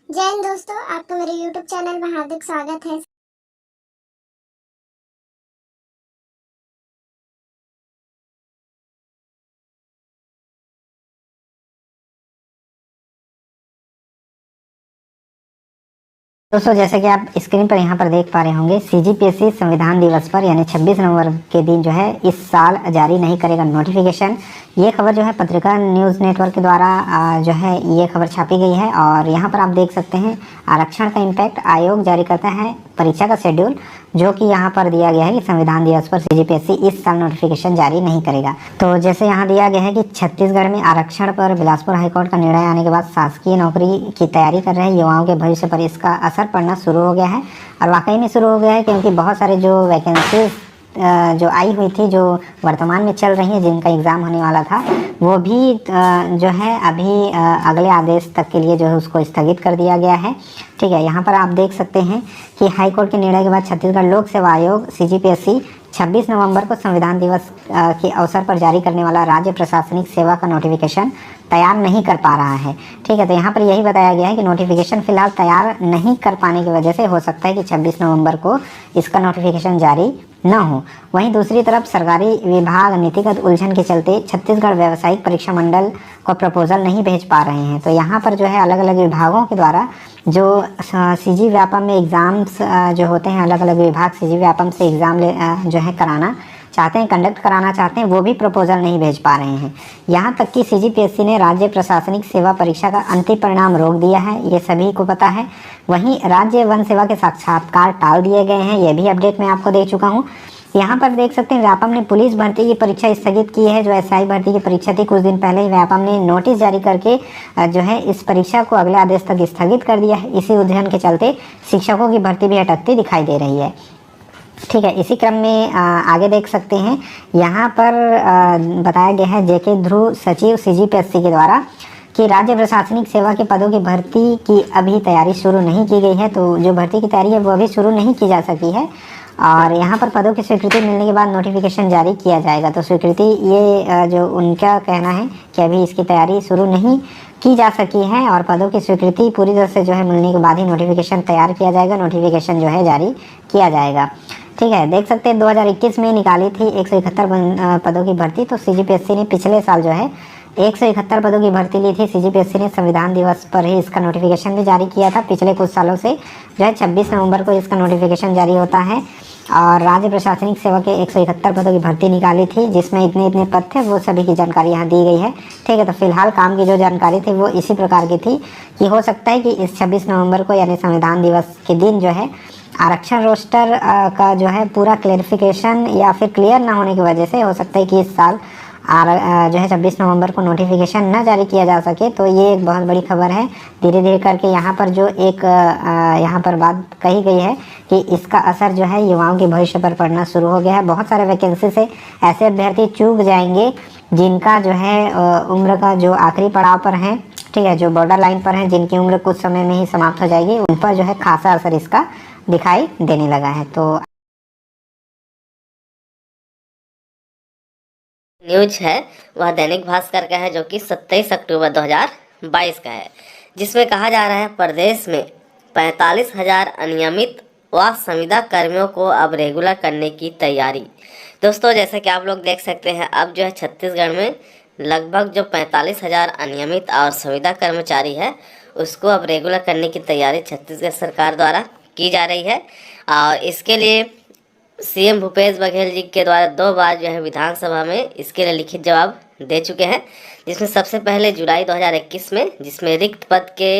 जय हिंद दोस्तों, आपका मेरे YouTube चैनल में हार्दिक स्वागत है। दोस्तों, जैसे कि आप स्क्रीन पर यहाँ पर देख पा रहे होंगे, सीजीपीएससी संविधान दिवस पर यानी 26 नवंबर के दिन जो है इस साल जारी नहीं करेगा नोटिफिकेशन। ये खबर जो है पत्रिका न्यूज़ नेटवर्क के द्वारा जो है ये खबर छापी गई है। और यहाँ पर आप देख सकते हैं आरक्षण का इम्पैक्ट, आयोग जारी करता है परीक्षा का शेड्यूल, जो कि यहाँ पर दिया गया है कि संविधान दिवस पर सीजीपीएससी इस साल नोटिफिकेशन जारी नहीं करेगा। तो जैसे यहाँ दिया गया है कि छत्तीसगढ़ में आरक्षण पर बिलासपुर हाईकोर्ट का निर्णय आने के बाद शासकीय नौकरी की तैयारी कर रहे युवाओं के भविष्य पर इसका असर पड़ना शुरू हो गया है। और वाकई में शुरू हो गया है, क्योंकि बहुत सारे जो वैकेंसीज जो आई हुई थी, जो वर्तमान में चल रही है, जिनका एग्ज़ाम होने वाला था, वो भी जो है अभी अगले आदेश तक के लिए जो है उसको स्थगित कर दिया गया है। ठीक है, यहाँ पर आप देख सकते हैं कि हाईकोर्ट के निर्णय के बाद छत्तीसगढ़ लोक सेवा आयोग सीजीपीएससी 26 नवंबर को संविधान दिवस के अवसर पर जारी करने वाला राज्य प्रशासनिक सेवा का नोटिफिकेशन तैयार नहीं कर पा रहा है। ठीक है, तो यहाँ पर यही बताया गया है कि नोटिफिकेशन फिलहाल तैयार नहीं कर पाने की वजह से हो सकता है कि 26 नवंबर को इसका नोटिफिकेशन जारी न हो। वहीं दूसरी तरफ सरकारी विभाग नीतिगत उलझन के चलते छत्तीसगढ़ व्यावसायिक परीक्षा मंडल को प्रपोजल नहीं भेज पा रहे हैं। तो यहाँ पर जो है अलग अलग विभागों के द्वारा जो सीजी व्यापम में एग्ज़ाम्स जो होते हैं, अलग अलग विभाग सीजी व्यापम से एग्ज़ाम जो है कराना चाहते हैं, कंडक्ट कराना चाहते हैं, वो भी प्रपोजल नहीं भेज पा रहे हैं। यहाँ तक कि सीजीपीएससी ने राज्य प्रशासनिक सेवा परीक्षा का अंतिम परिणाम रोक दिया है, ये सभी को पता है। वहीं राज्य वन सेवा के साक्षात्कार टाल दिए गए हैं, ये भी अपडेट मैं आपको दे चुका हूँ। यहाँ पर देख सकते हैं व्यापम ने पुलिस भर्ती की परीक्षा स्थगित की है। जो एसआई भर्ती की परीक्षा थी, कुछ दिन पहले ही व्यापम ने नोटिस जारी करके जो है इस परीक्षा को अगले आदेश तक स्थगित कर दिया है। इसी उलझन के चलते शिक्षकों की भर्ती भी अटकती दिखाई दे रही है। ठीक है, इसी क्रम में आगे देख सकते हैं, यहाँ पर बताया गया है जेके ध्रुव, सचिव सीजीपीएससी के द्वारा, कि राज्य प्रशासनिक सेवा के पदों की भर्ती की अभी तैयारी शुरू नहीं की गई है। तो जो भर्ती की तैयारी है वो अभी शुरू नहीं की जा सकी है, और यहाँ पर पदों की स्वीकृति मिलने के बाद नोटिफिकेशन जारी किया जाएगा। तो स्वीकृति ये जो उनका कहना है कि अभी इसकी तैयारी शुरू नहीं की जा सकी है, और पदों की स्वीकृति पूरी तरह से जो है मिलने के बाद ही नोटिफिकेशन तैयार किया जाएगा, नोटिफिकेशन जो है जारी किया जाएगा। ठीक है, देख सकते हैं 2021 में निकाली थी 171 पदों की भर्ती। तो सीजीपीएससी ने पिछले साल जो है 171 पदों की भर्ती ली थी। सीजीपीएससी ने संविधान दिवस पर ही इसका नोटिफिकेशन भी जारी किया था। पिछले कुछ सालों से जो है 26 नवंबर को इसका नोटिफिकेशन जारी होता है। और राज्य प्रशासनिक सेवा के 171 पदों की भर्ती निकाली थी, जिसमें इतने इतने पद थे, वो सभी की जानकारी यहाँ दी गई है। ठीक है, तो फिलहाल काम की जो जानकारी थी वो इसी प्रकार की थी कि हो सकता है कि इस 26 नवंबर को यानी संविधान दिवस के दिन जो है आरक्षण रोस्टर का जो है पूरा क्लेरिफिकेशन या फिर क्लियर ना होने की वजह से हो सकता है कि इस साल जो है 26 नवंबर को नोटिफिकेशन ना जारी किया जा सके। तो ये एक बहुत बड़ी खबर है। धीरे धीरे करके यहाँ पर जो एक यहाँ पर बात कही गई है कि इसका असर जो है युवाओं के भविष्य पर पड़ना शुरू हो गया है। बहुत सारे वैकेंसी से ऐसे अभ्यर्थी चूक जाएंगे जिनका जो है उम्र का जो आखिरी पड़ाव पर है, ठीक है, जो बॉर्डर लाइन पर हैं, जिनकी उम्र कुछ समय में ही समाप्त हो जाएगी, उन पर जो है खासा असर इसका दिखाई देने लगा है। तो न्यूज है वह दैनिक भास्कर का है, जो कि 27 अक्टूबर 2022 का है, जिसमें कहा जा रहा है प्रदेश में 45,000 अनियमित व संविदा कर्मियों को अब रेगुलर करने की तैयारी। दोस्तों, जैसे कि आप लोग देख सकते हैं, अब जो है छत्तीसगढ़ में लगभग जो 45,000 अनियमित और संविदा कर्मचारी है, उसको अब रेगुलर करने की तैयारी छत्तीसगढ़ सरकार द्वारा की जा रही है। और इसके लिए सीएम भूपेश बघेल जी के द्वारा 2 बार जो है विधानसभा में इसके लिए लिखित जवाब दे चुके हैं, जिसमें सबसे पहले जुलाई 2021 में, जिसमें रिक्त पद के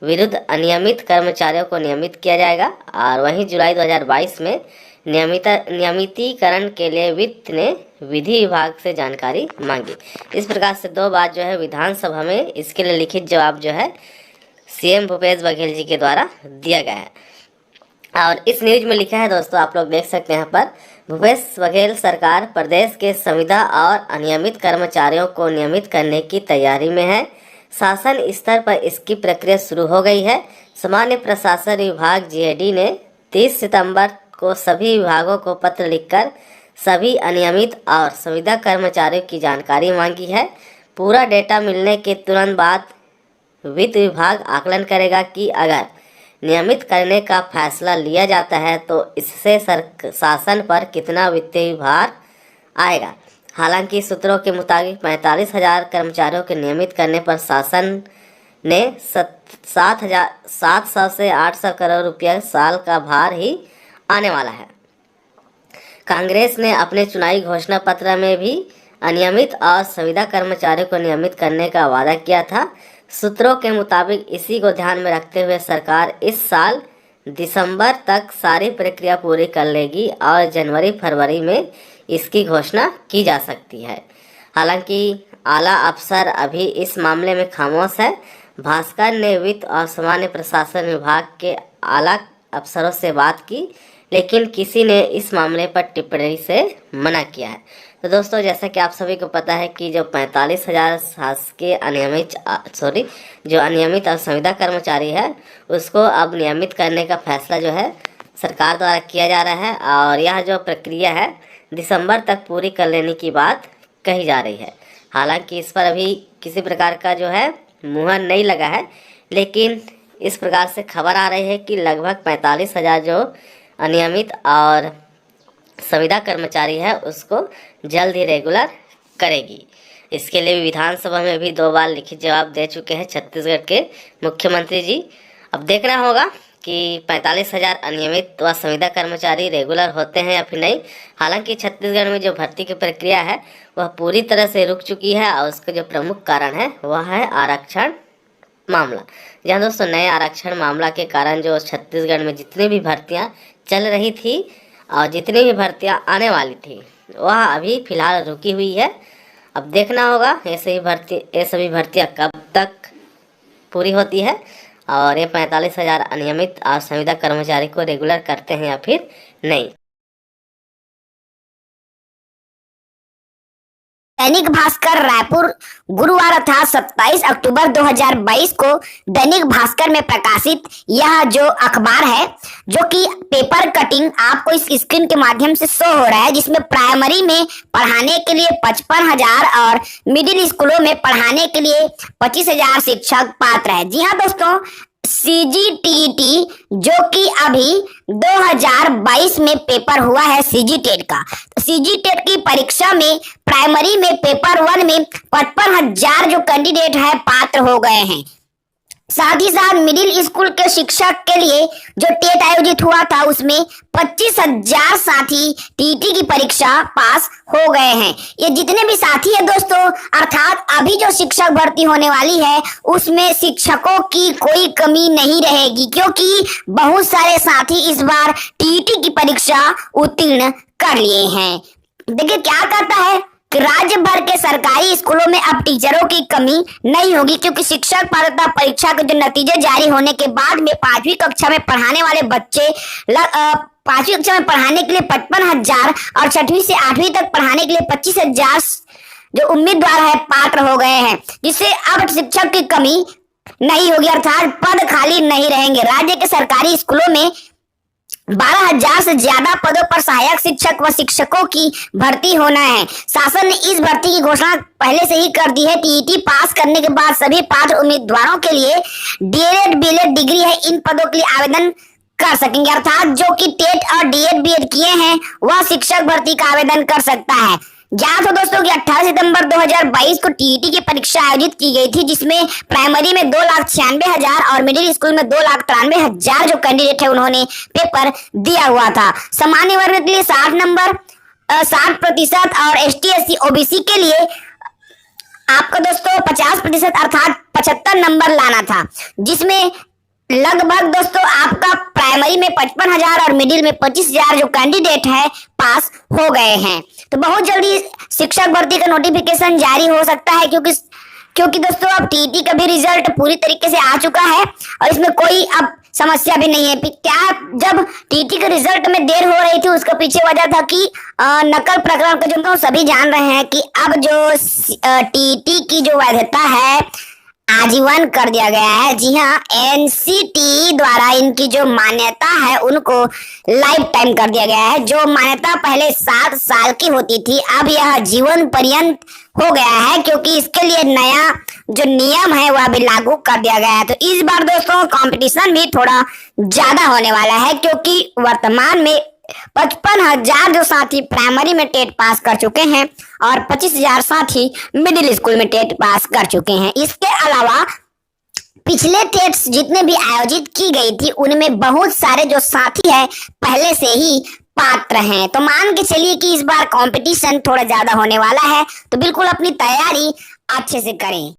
विरुद्ध अनियमित कर्मचारियों को नियमित किया जाएगा, और वहीं जुलाई 2022 में नियमितीकरण के लिए वित्त ने विधि विभाग से जानकारी मांगी। इस प्रकार से 2 बार जो है विधानसभा में इसके लिए लिखित जवाब जो है सीएम भूपेश बघेल जी के द्वारा दिया गया है। और इस न्यूज में लिखा है, दोस्तों आप लोग देख सकते हैं यहाँ पर, भूपेश बघेल सरकार प्रदेश के संविदा और अनियमित कर्मचारियों को नियमित करने की तैयारी में है। शासन स्तर पर इसकी प्रक्रिया शुरू हो गई है। सामान्य प्रशासन विभाग जीएडी ने 30 सितंबर को सभी विभागों को पत्र लिखकर सभी अनियमित और संविदा कर्मचारियों की जानकारी मांगी है। पूरा डेटा मिलने के तुरंत बाद वित्त विभाग आकलन करेगा कि अगर नियमित करने का फैसला लिया जाता है तो इससे शासन पर कितना वित्तीय भार आएगा। हालांकि सूत्रों के मुताबिक 45,000 कर्मचारियों के नियमित करने पर शासन ने 700 से 800 करोड़ रुपया साल का भार ही आने वाला है। कांग्रेस ने अपने चुनावी घोषणा पत्र में भी अनियमित और संविदा कर्मचारियों को नियमित करने का वादा किया था। सूत्रों के मुताबिक इसी को ध्यान में रखते हुए सरकार इस साल दिसंबर तक सारी प्रक्रिया पूरी कर लेगी और जनवरी फरवरी में इसकी घोषणा की जा सकती है। हालांकि आला अफसर अभी इस मामले में खामोश है। भास्कर ने वित्त और सामान्य प्रशासन विभाग के आला अफसरों से बात की, लेकिन किसी ने इस मामले पर टिप्पणी से मना किया है। तो दोस्तों, जैसा कि आप सभी को पता है कि जो 45,000 शासकीय अनियमित और संविदा कर्मचारी है उसको अब नियमित करने का फैसला जो है सरकार द्वारा किया जा रहा है और यह जो प्रक्रिया है दिसंबर तक पूरी कर लेने की बात कही जा रही है। हालांकि इस पर अभी किसी प्रकार का जो है मुहर नहीं लगा है, लेकिन इस प्रकार से खबर आ रही है कि लगभग 45,000 जो अनियमित और संविदा कर्मचारी है उसको जल्द ही रेगुलर करेगी। इसके लिए विधानसभा में भी 2 बार लिखित जवाब दे चुके हैं छत्तीसगढ़ के मुख्यमंत्री जी। अब देखना होगा कि 45,000 अनियमित व संविदा कर्मचारी रेगुलर होते हैं या फिर नहीं। हालांकि छत्तीसगढ़ में जो भर्ती की प्रक्रिया है वह पूरी तरह से रुक चुकी है और उसका जो प्रमुख कारण है वह है आरक्षण मामला। जहाँ दोस्तों नए आरक्षण मामला के कारण जो छत्तीसगढ़ में जितनी भी भर्तियाँ चल रही थी और जितनी भी भर्तियाँ आने वाली थी वह अभी फिलहाल रुकी हुई है। अब देखना होगा ये सभी भर्तियाँ कब तक पूरी होती है और ये 45,000 अनियमित और संविदा कर्मचारी को रेगुलर करते हैं या फिर नहीं। दैनिक भास्कर रायपुर गुरुवार अर्थात 27 अक्टूबर 2022 को दैनिक भास्कर में प्रकाशित यह जो अखबार है, जो कि पेपर कटिंग आपको इस स्क्रीन के माध्यम से शो हो रहा है, जिसमें प्राइमरी में पढ़ाने के लिए 55,000 और मिडिल स्कूलों में पढ़ाने के लिए 25,000 शिक्षक पात्र है। जी हाँ दोस्तों, सीजीटीईटी जो कि अभी 2022 में पेपर हुआ है सीजीटेट का, सीजीटेट की परीक्षा में प्राइमरी में पेपर 1 में 55,000 जो कैंडिडेट है पात्र हो गए हैं। साथ ही साथ मिडिल स्कूल के शिक्षक के लिए जो टेट आयोजित हुआ था उसमें 25,000 साथी टीटी की परीक्षा पास हो गए हैं। ये जितने भी साथी है दोस्तों, अर्थात अभी जो शिक्षक भर्ती होने वाली है उसमें शिक्षकों की कोई कमी नहीं रहेगी, क्योंकि बहुत सारे साथी इस बार टीटी की परीक्षा उत्तीर्ण कर लिए हैं। देखिए क्या कहता है कि राज्य भर के सरकारी स्कूलों में अब टीचरों की कमी नहीं होगी, क्योंकि शिक्षक पात्रता परीक्षा के जो नतीजे जारी होने के बाद में 5वीं कक्षा में पढ़ाने वाले बच्चे 5वीं कक्षा में पढ़ाने के लिए 55,000 और 6वीं से 8वीं तक पढ़ाने के लिए 25,000 जो उम्मीदवार है पात्र हो गए हैं, जिससे अब शिक्षक की कमी नहीं होगी, अर्थात पद खाली नहीं रहेंगे। राज्य के सरकारी स्कूलों में 12,000 से ज्यादा पदों पर सहायक शिक्षक व शिक्षकों की भर्ती होना है। शासन ने इस भर्ती की घोषणा पहले से ही कर दी है। टीईटी पास करने के बाद सभी पात्र उम्मीदवारों के लिए डीएलएड बीएड डिग्री है, इन पदों के लिए आवेदन कर सकेंगे, अर्थात जो कि टेट और डीएड बीएड किए हैं वह शिक्षक भर्ती का आवेदन कर सकता है। ज्ञात हो दोस्तों कि 18 सितंबर 2022 को टीईटी की परीक्षा आयोजित की गई थी, जिसमें प्राइमरी में 2,96,000 और मिडिल स्कूल में 2,93,000 जो कैंडिडेट है उन्होंने पेपर दिया हुआ था। सामान्य वर्ग के लिए 60% और एसटी एससी ओबीसी के लिए आपको दोस्तों 50% अर्थात 75 नंबर लाना था, जिसमें लगभग दोस्तों आपका प्राइमरी में 55,000 और मिडिल में 25,000 जो कैंडिडेट है पास हो गए हैं। तो बहुत जल्दी शिक्षक भर्ती का नोटिफिकेशन जारी हो सकता है, क्योंकि दोस्तों अब टीटी का भी रिजल्ट पूरी तरीके से आ चुका है और इसमें कोई अब समस्या भी नहीं है। क्या जब टीटी के रिजल्ट में देर हो रही थी उसका पीछे वजह था कि नकल प्रकरण का जो सभी जान रहे हैं कि अब जो टीटी की जो वैधता है आजीवन कर दिया गया है। जी हाँ, एनसीटी द्वारा इनकी जो मान्यता है उनको लाइफ टाइम कर दिया गया है। जो मान्यता पहले 7 साल की होती थी, अब यह जीवन पर्यंत हो गया है, क्योंकि इसके लिए नया जो नियम है वह भी लागू कर दिया गया है। तो इस बार दोस्तों कंपटीशन भी थोड़ा ज्यादा होने वाला है, क्योंकि वर्तमान में 55,000 जो साथी प्राइमरी में टेट पास कर चुके हैं और 25,000 साथी मिडिल स्कूल में टेट पास कर चुके हैं। इसके अलावा पिछले टेट्स जितने भी आयोजित की गई थी उनमें बहुत सारे जो साथी है पहले से ही पात्र हैं। तो मान के चलिए कि इस बार कंपटीशन थोड़ा ज्यादा होने वाला है, तो बिल्कुल अपनी तैयारी अच्छे से करें।